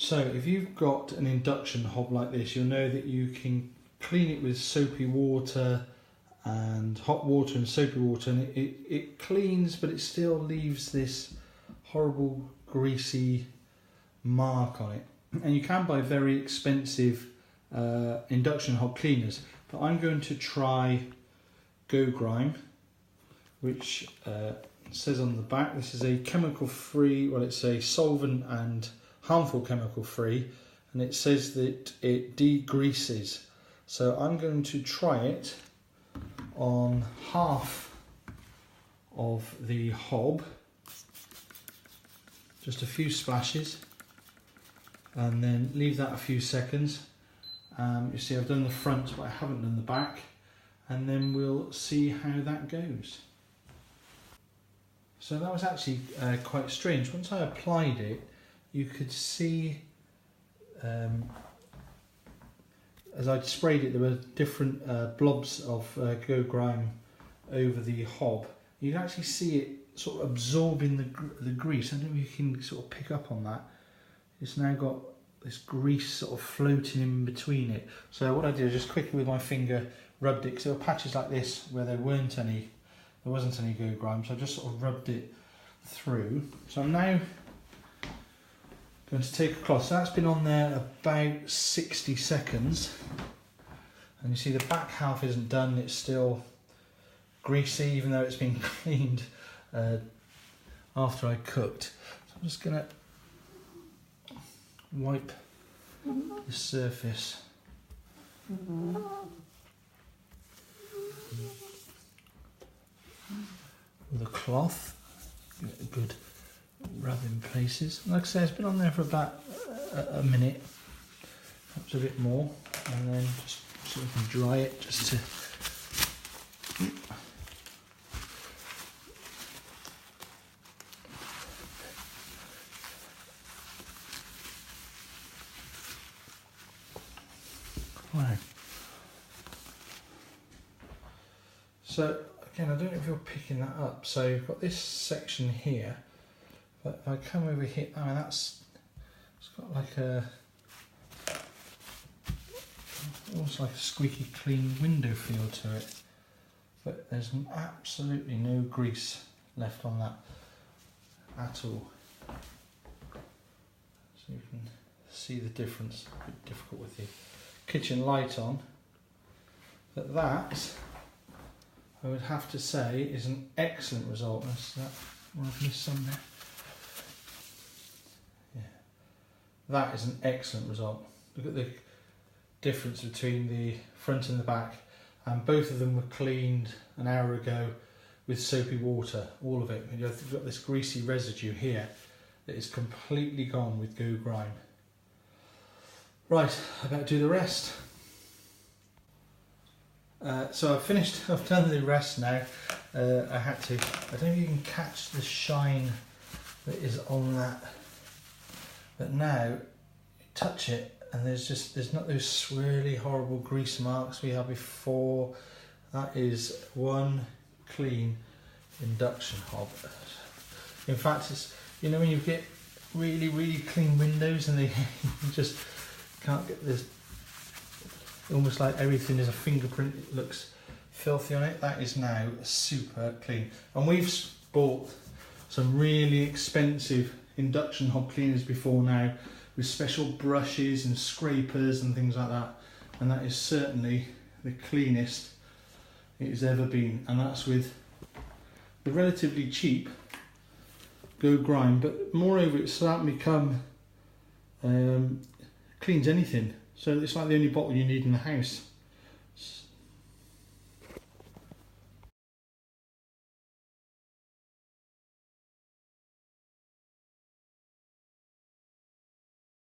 So if you've got an induction hob like this, you'll know that you can clean it with soapy water and hot water and soapy water, and it cleans, but it still leaves this horrible greasy mark on it. And you can buy very expensive induction hob cleaners, but I'm going to try Go Grime, which says on the back this is a chemical free, well, it's a solvent and harmful chemical free, and it says that it degreases. So I'm going to try it on half of the hob, just a few splashes, and then leave that a few seconds. You see I've done the front but I haven't done the back, and then we'll see how that goes. So that was actually quite strange. Once I applied it, you could see as I'd sprayed it, there were different blobs of Go Grime over the hob. You can actually see it sort of absorbing the grease. I don't know if you can sort of pick up on that. It's now got this grease sort of floating in between it. So what I did is just quickly with my finger rubbed it, because there were patches like this where there wasn't any Go Grime, so I just sort of rubbed it through. So I'm now going to take a cloth. So that's been on there about 60 seconds, and you see the back half isn't done, it's still greasy even though it's been cleaned after I cooked. So I'm just going to wipe the surface with a cloth, give it a good rub in places. Like I say, it's been on there for about a minute, perhaps a bit more, and then just so we can dry it just to wow. So again, I don't know if you're picking that up. So you've got this section here, but if I come over here, I mean it's got like almost like a squeaky clean window feel to it, but there's absolutely no grease left on that at all. So you can see the difference. A bit difficult with the kitchen light on, but that I would have to say is an excellent result. That's that one I've missed some there. Yeah, that is an excellent result. Look at the difference between the front and the back, and both of them were cleaned an hour ago with soapy water, all of it. You've got this greasy residue here that is completely gone with Go Grime. Right, I better do the rest. So I've finished, I've done the rest now. I don't know if you can catch the shine that is on that, but now you touch it and there's not those swirly horrible grease marks we had before. That is one clean induction hob. In fact, it's, you know, when you get really clean windows and they just can't get this, almost like everything is a fingerprint, it looks filthy on it. That is now super clean. And we've bought some really expensive induction hob cleaners before now, with special brushes and scrapers and things like that, and that is certainly the cleanest it has ever been, and that's with the relatively cheap Go Grime. But moreover, it's starting to become cleans anything. So it's like the only bottle you need in the house.